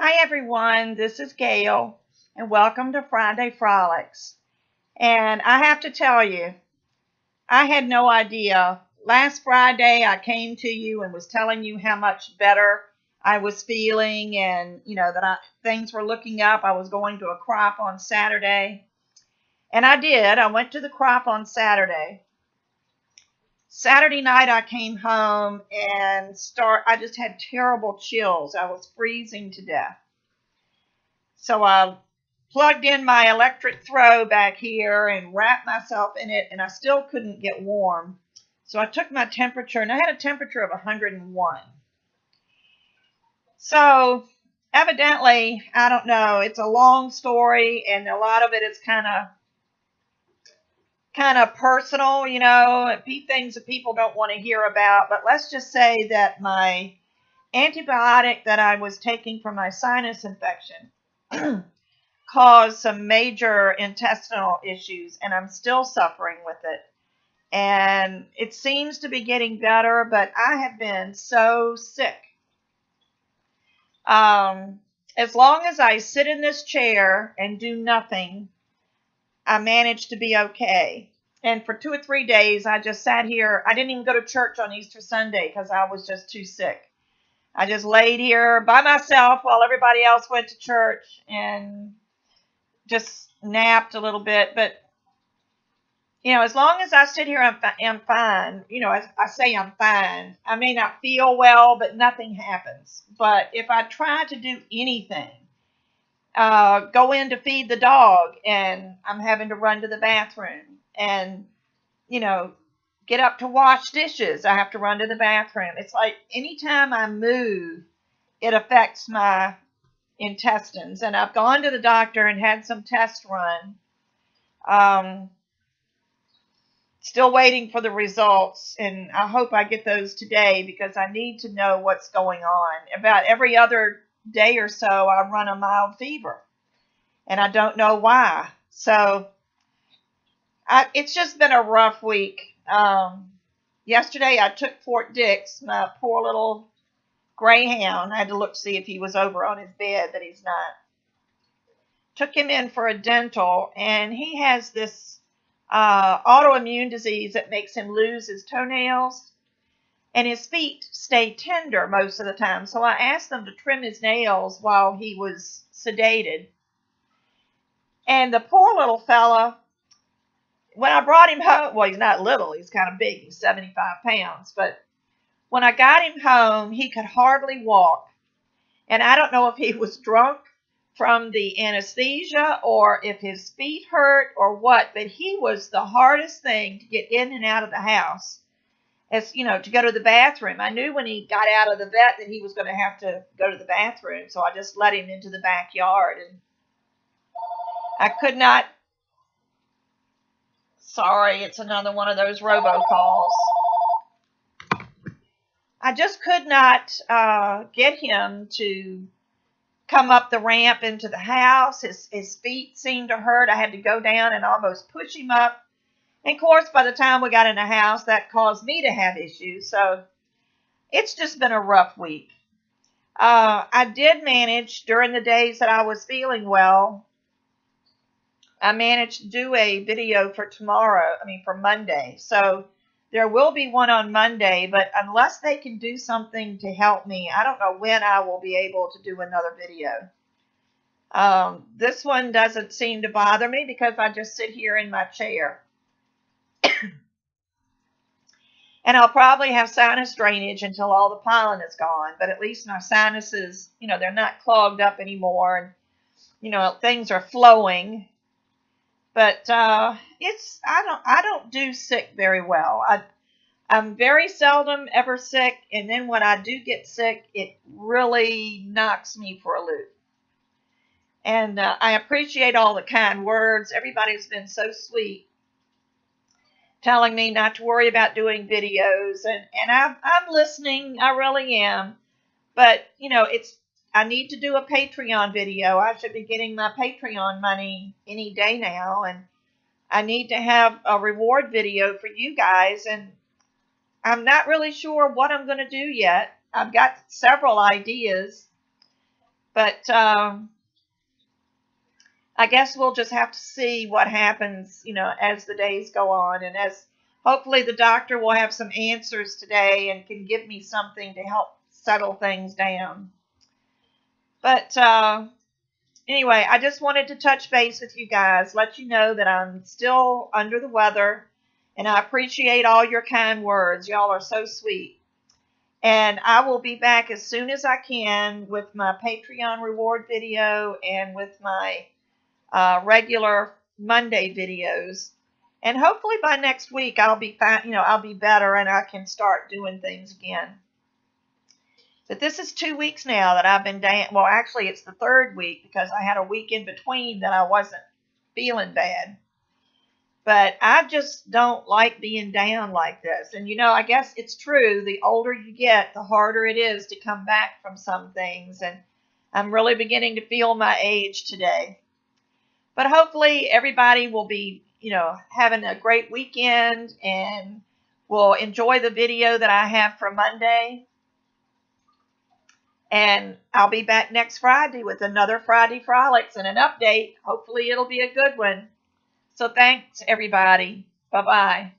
Hi everyone, this is Gayle, and welcome to Friday Frolics. And I have to tell you, I had no idea. Last Friday I came to you and was telling you how much better I was feeling and that things were looking up. I was going to a crop on Saturday. And I did. I went to the crop on Saturday. Saturday night I came home and I just had terrible chills. I was freezing to death. So I plugged in my electric throw back here and wrapped myself in it, and I still couldn't get warm. So I took my temperature, and I had a temperature of 101. So evidently, I don't know, it's a long story, and a lot of it is kind of personal, things that people don't want to hear about. But let's just say that my antibiotic that I was taking for my sinus infection caused some major intestinal issues, and I'm still suffering with it. And it seems to be getting better, but I have been so sick. As long as I sit in this chair and do nothing, I manage to be okay. And for 2 or 3 days, I just sat here. I didn't even go to church on Easter Sunday because I was just too sick. I just laid here by myself while everybody else went to church and just napped a little bit. But as long as I sit here, I'm fine. I say I'm fine. I may not feel well, but nothing happens. But if I try to do anything, go in to feed the dog, and I'm having to run to the bathroom, and get up to wash dishes, I have to run to the bathroom. It's like anytime I move, it affects my intestines. And I've gone to the doctor and had some tests run. Still waiting for the results, and I hope I get those today because I need to know what's going on. About every other day or so, I run a mild fever, and I don't know why. So it's just been a rough week. Yesterday, I took Fort Dix, my poor little greyhound. I had to look to see if he was over on his bed, but he's not. Took him in for a dental, and he has this autoimmune disease that makes him lose his toenails, and his feet stay tender most of the time. So I asked them to trim his nails while he was sedated. And the poor little fella, when I brought him home, well, he's not little, he's kind of big, he's 75 pounds, but when I got him home, he could hardly walk. And I don't know if he was drunk from the anesthesia or if his feet hurt or what, but he was the hardest thing to get in and out of the house. As to go to the bathroom. I knew when he got out of the vet that he was going to have to go to the bathroom, so I just let him into the backyard. And I could not, sorry, it's another one of those robocalls. I just could not get him to come up the ramp into the house. His feet seemed to hurt. I had to go down and almost push him up. And of course, by the time we got in the house, that caused me to have issues. So it's just been a rough week. I did manage during the days that I was feeling well. I managed to do a video for for Monday. So there will be one on Monday, but unless they can do something to help me, I don't know when I will be able to do another video. This one doesn't seem to bother me because I just sit here in my chair. And I'll probably have sinus drainage until all the pollen is gone, but at least my sinuses, they're not clogged up anymore, and things are flowing. But I don't do sick very well. I'm very seldom ever sick, and then when I do get sick, it really knocks me for a loop. And I appreciate all the kind words. Everybody's been so sweet, telling me not to worry about doing videos, and I'm listening. I really am. But I need to do a Patreon video. I should be getting my Patreon money any day now, and I need to have a reward video for you guys, and I'm not really sure what I'm going to do yet. I've got several ideas, But I guess we'll just have to see what happens, as the days go on, and as hopefully the doctor will have some answers today and can give me something to help settle things down. But anyway, I just wanted to touch base with you guys, let you know that I'm still under the weather, and I appreciate all your kind words. Y'all are so sweet. And I will be back as soon as I can with my Patreon reward video and with my regular Monday videos. And hopefully by next week I'll be fine, I'll be better and I can start doing things again. But this is 2 weeks now that I've been down. Well, actually it's the third week because I had a week in between that I wasn't feeling bad. But I just don't like being down like this. And I guess it's true. The older you get, the harder it is to come back from some things. And I'm really beginning to feel my age today. But hopefully everybody will be, having a great weekend and will enjoy the video that I have for Monday. And I'll be back next Friday with another Friday Frolics and an update. Hopefully it'll be a good one. So thanks, everybody. Bye-bye.